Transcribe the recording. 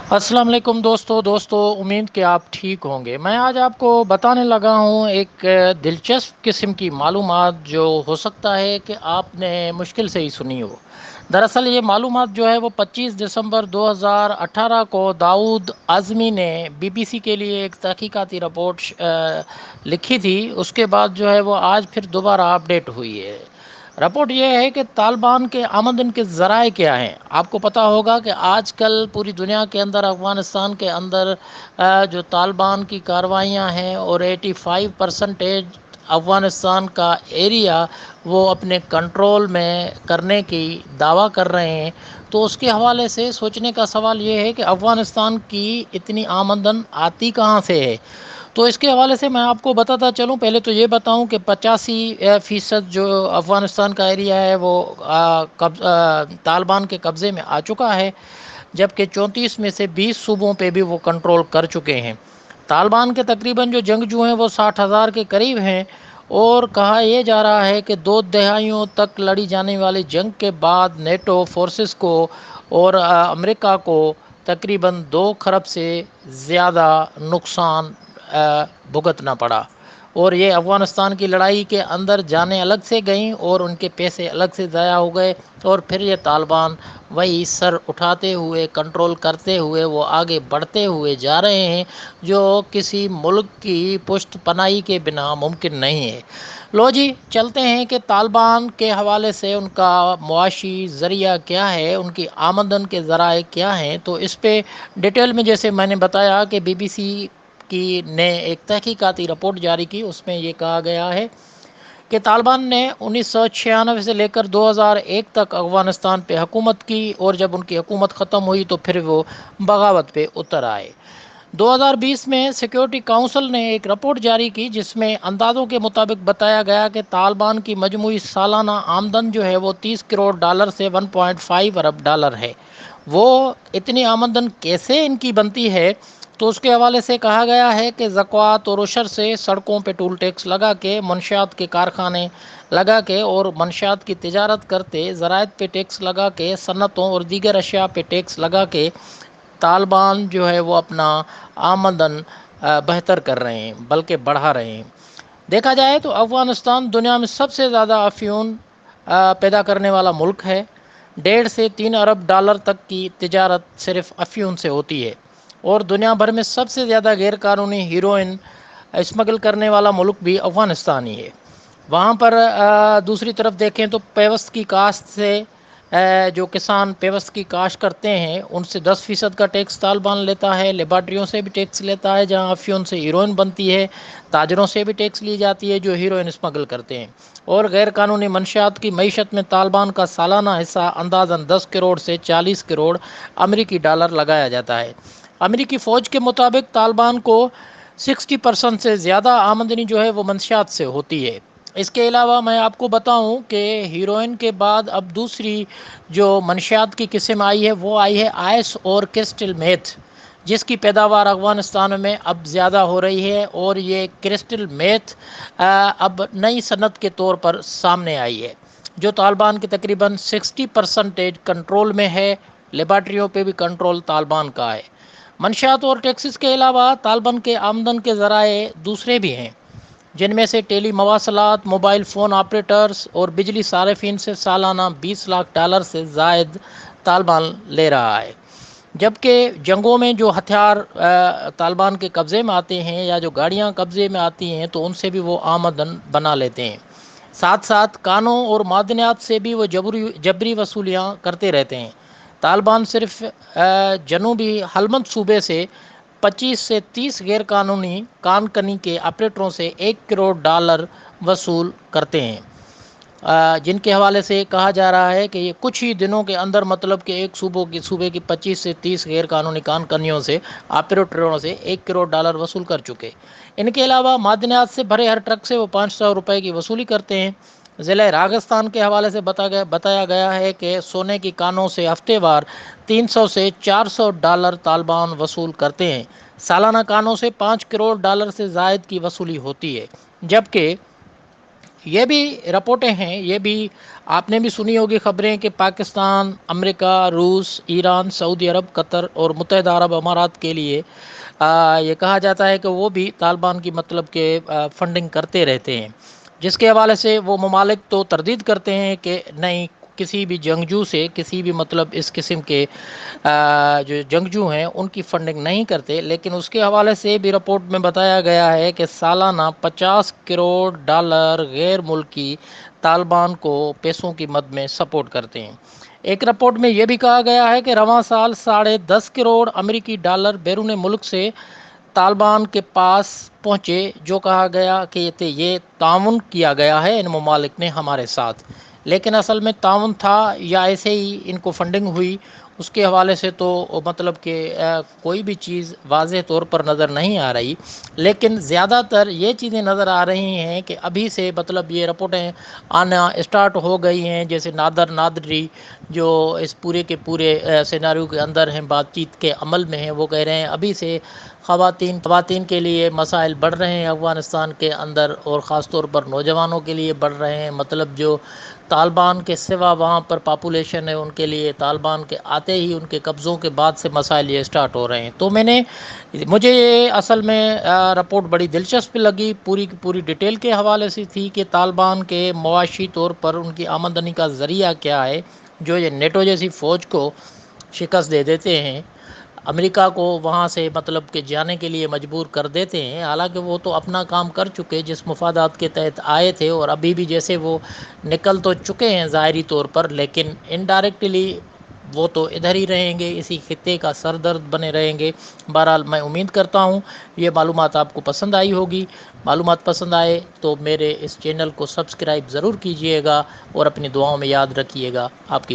السلام علیکم دوستو امید کہ آپ ٹھیک ہوں گے۔ میں آج آپ کو بتانے لگا ہوں ایک دلچسپ قسم کی معلومات جو ہو سکتا ہے کہ آپ نے مشکل سے ہی سنی ہو۔ دراصل یہ معلومات جو ہے وہ 25 دسمبر 2018 کو داؤد اعظمی نے BBC کے لیے ایک تحقیقاتی رپورٹ لکھی تھی۔ اس کے بعد جو ہے وہ آج پھر دوبارہ اپڈیٹ ہوئی ہے۔ رپورٹ یہ ہے کہ طالبان کے آمدن کے ذرائع کیا ہیں۔ آپ کو پتہ ہوگا کہ آج کل پوری دنیا کے اندر، افغانستان کے اندر جو طالبان کی کارروائیاں ہیں اور 85% افغانستان کا ایریا وہ اپنے کنٹرول میں کرنے کی دعویٰ کر رہے ہیں، تو اس کے حوالے سے سوچنے کا سوال یہ ہے کہ افغانستان کی اتنی آمدن آتی کہاں سے ہے۔ تو اس کے حوالے سے میں آپ کو بتاتا چلوں، پہلے تو یہ بتاؤں کہ 85% جو افغانستان کا ایریا ہے وہ طالبان کے قبضے میں آ چکا ہے، جبکہ 34 میں سے 20 صوبوں پہ بھی وہ کنٹرول کر چکے ہیں۔ طالبان کے تقریباً جو جنگجو ہیں وہ 60,000 کے قریب ہیں، اور کہا یہ جا رہا ہے کہ 2 دہائیوں تک لڑی جانے والی جنگ کے بعد نیٹو فورسز کو اور امریکہ کو تقریباً 2 خرب سے زیادہ نقصان بھگتنا پڑا، اور یہ افغانستان کی لڑائی کے اندر جانیں الگ سے گئیں اور ان کے پیسے الگ سے ضائع ہو گئے، اور پھر یہ طالبان وہی سر اٹھاتے ہوئے، کنٹرول کرتے ہوئے وہ آگے بڑھتے ہوئے جا رہے ہیں، جو کسی ملک کی پشت پناہی کے بنا ممکن نہیں ہے۔ لو جی، چلتے ہیں کہ طالبان کے حوالے سے ان کا معاشی ذریعہ کیا ہے، ان کی آمدن کے ذرائع کیا ہیں۔ تو اس پہ ڈیٹیل میں جیسے میں نے بتایا کہ BBC کی نے ایک تحقیقاتی رپورٹ جاری کی، اس میں یہ کہا گیا ہے کہ طالبان نے 1996 سے لے کر 2001 تک افغانستان پہ حکومت کی، اور جب ان کی حکومت ختم ہوئی تو پھر وہ بغاوت پہ اتر آئے۔ 2020 میں سیکیورٹی کونسل نے ایک رپورٹ جاری کی، جس میں اندازوں کے مطابق بتایا گیا کہ طالبان کی مجموعی سالانہ آمدن جو ہے وہ $30 کروڑ سے 1.5 ارب ڈالر ہے۔ وہ اتنی آمدن کیسے ان کی بنتی ہے؟ تو اس کے حوالے سے کہا گیا ہے کہ زکوٰۃ اور عشر سے، سڑکوں پہ ٹول ٹیکس لگا کے، منشیات کے کارخانے لگا کے اور منشیات کی تجارت کرتے، زراعت پہ ٹیکس لگا کے، صنعتوں اور دیگر اشیاء پہ ٹیکس لگا کے طالبان جو ہے وہ اپنا آمدن بہتر کر رہے ہیں، بلکہ بڑھا رہے ہیں۔ دیکھا جائے تو افغانستان دنیا میں سب سے زیادہ افیون پیدا کرنے والا ملک ہے۔ 1.5 سے 3 ارب ڈالر تک کی تجارت صرف افیون سے ہوتی ہے، اور دنیا بھر میں سب سے زیادہ غیر قانونی ہیروئن اسمگل کرنے والا ملک بھی افغانستان ہی ہے۔ وہاں پر دوسری طرف دیکھیں تو پیوست کی کاشت سے، جو کسان پیوست کی کاشت کرتے ہیں ان سے 10% کا ٹیکس طالبان لیتا ہے۔ لیبارٹریوں سے بھی ٹیکس لیتا ہے جہاں افیون سے ہیروئن بنتی ہے، تاجروں سے بھی ٹیکس لی جاتی ہے جو ہیروئن اسمگل کرتے ہیں، اور غیر قانونی منشیات کی معیشت میں طالبان کا سالانہ حصہ اندازاً 10 کروڑ سے 40 کروڑ امریکی ڈالر لگایا جاتا ہے۔ امریکی فوج کے مطابق طالبان کو 60% سے زیادہ آمدنی جو ہے وہ منشیات سے ہوتی ہے۔ اس کے علاوہ میں آپ کو بتاؤں کہ ہیروئن کے بعد اب دوسری جو منشیات کی قسم آئی ہے وہ آئی ہے آئس اور کرسٹل میتھ، جس کی پیداوار افغانستان میں اب زیادہ ہو رہی ہے، اور یہ کرسٹل میتھ اب نئی صنعت کے طور پر سامنے آئی ہے، جو طالبان کے تقریباً 60% کنٹرول میں ہے۔ لیبارٹریوں پہ بھی کنٹرول طالبان کا ہے۔ منشیات اور ٹیکسز کے علاوہ طالبان کے آمدن کے ذرائع دوسرے بھی ہیں، جن میں سے ٹیلی مواصلات، موبائل فون آپریٹرز اور بجلی صارفین سے سالانہ $20 لاکھ سے زائد طالبان لے رہا ہے، جبکہ جنگوں میں جو ہتھیار طالبان کے قبضے میں آتے ہیں یا جو گاڑیاں قبضے میں آتی ہیں تو ان سے بھی وہ آمدن بنا لیتے ہیں۔ ساتھ ساتھ کانوں اور معدنیات سے بھی وہ جبری وصولیاں کرتے رہتے ہیں۔ طالبان صرف جنوبی ہلمند صوبے سے 25 سے 30 غیر قانونی کان کنی کے آپریٹروں سے $1 کروڑ وصول کرتے ہیں، جن کے حوالے سے کہا جا رہا ہے کہ یہ کچھ ہی دنوں کے اندر، مطلب کہ ایک صوبے کی 25 سے 30 غیر قانونی کان کنیوں سے، آپریٹروں سے $1 کروڑ وصول کر چکے۔ ان کے علاوہ معدنیات سے بھرے ہر ٹرک سے وہ $500 کی وصولی کرتے ہیں۔ ضلع راجستھان کے حوالے سے بتایا گیا ہے کہ سونے کی کانوں سے ہفتے وار $300 سے $400 طالبان وصول کرتے ہیں۔ سالانہ کانوں سے $5 کروڑ سے زائد کی وصولی ہوتی ہے، جبکہ یہ بھی رپورٹیں ہیں، یہ بھی آپ نے بھی سنی ہوگی خبریں کہ پاکستان، امریکہ، روس، ایران، سعودی عرب، قطر اور متحدہ عرب امارات کے لیے یہ کہا جاتا ہے کہ وہ بھی طالبان کی مطلب کہ فنڈنگ کرتے رہتے ہیں، جس کے حوالے سے وہ ممالک تو تردید کرتے ہیں کہ نہیں، کسی بھی جنگجو سے، کسی بھی مطلب اس قسم کے جو جنگجو ہیں ان کی فنڈنگ نہیں کرتے، لیکن اس کے حوالے سے بھی رپورٹ میں بتایا گیا ہے کہ سالانہ $50 کروڑ غیر ملکی طالبان کو پیسوں کی مد میں سپورٹ کرتے ہیں۔ ایک رپورٹ میں یہ بھی کہا گیا ہے کہ رواں سال $10.5 کروڑ بیرون ملک سے طالبان کے پاس پہنچے، جو کہا گیا کہ یہ تعاون کیا گیا ہے ان ممالک نے ہمارے ساتھ، لیکن اصل میں تعاون تھا یا ایسے ہی ان کو فنڈنگ ہوئی، اس کے حوالے سے تو مطلب کہ کوئی بھی چیز واضح طور پر نظر نہیں آ رہی، لیکن زیادہ تر یہ چیزیں نظر آ رہی ہیں کہ ابھی سے مطلب یہ رپورٹیں آنا اسٹارٹ ہو گئی ہیں، جیسے نادر نادری جو اس پورے کے پورے سیناریو کے اندر ہیں، بات چیت کے عمل میں ہیں، وہ کہہ رہے ہیں ابھی سے خواتین کے لیے مسائل بڑھ رہے ہیں افغانستان کے اندر، اور خاص طور پر نوجوانوں کے لیے بڑھ رہے ہیں، مطلب جو طالبان کے سوا وہاں پر پاپولیشن ہے ان کے لیے طالبان کے آتے ہی ان کے قبضوں کے بعد سے مسائل یہ اسٹارٹ ہو رہے ہیں۔ تو مجھے یہ اصل میں رپورٹ بڑی دلچسپ لگی، پوری کی پوری ڈیٹیل کے حوالے سے تھی کہ طالبان کے معاشی طور پر ان کی آمدنی کا ذریعہ کیا ہے، جو یہ نیٹو جیسی فوج کو شکست دے دیتے ہیں، امریکہ کو وہاں سے مطلب کہ جانے کے لیے مجبور کر دیتے ہیں، حالانکہ وہ تو اپنا کام کر چکے جس مفادات کے تحت آئے تھے، اور ابھی بھی جیسے وہ نکل تو چکے ہیں ظاہری طور پر، لیکن انڈائریکٹلی وہ تو ادھر ہی رہیں گے، اسی خطے کا سردرد بنے رہیں گے۔ بہرحال میں امید کرتا ہوں یہ معلومات آپ کو پسند آئی ہوگی، معلومات پسند آئے تو میرے اس چینل کو سبسکرائب ضرور کیجئے گا اور اپنی دعاؤں میں یاد رکھیے گا۔ آپ کی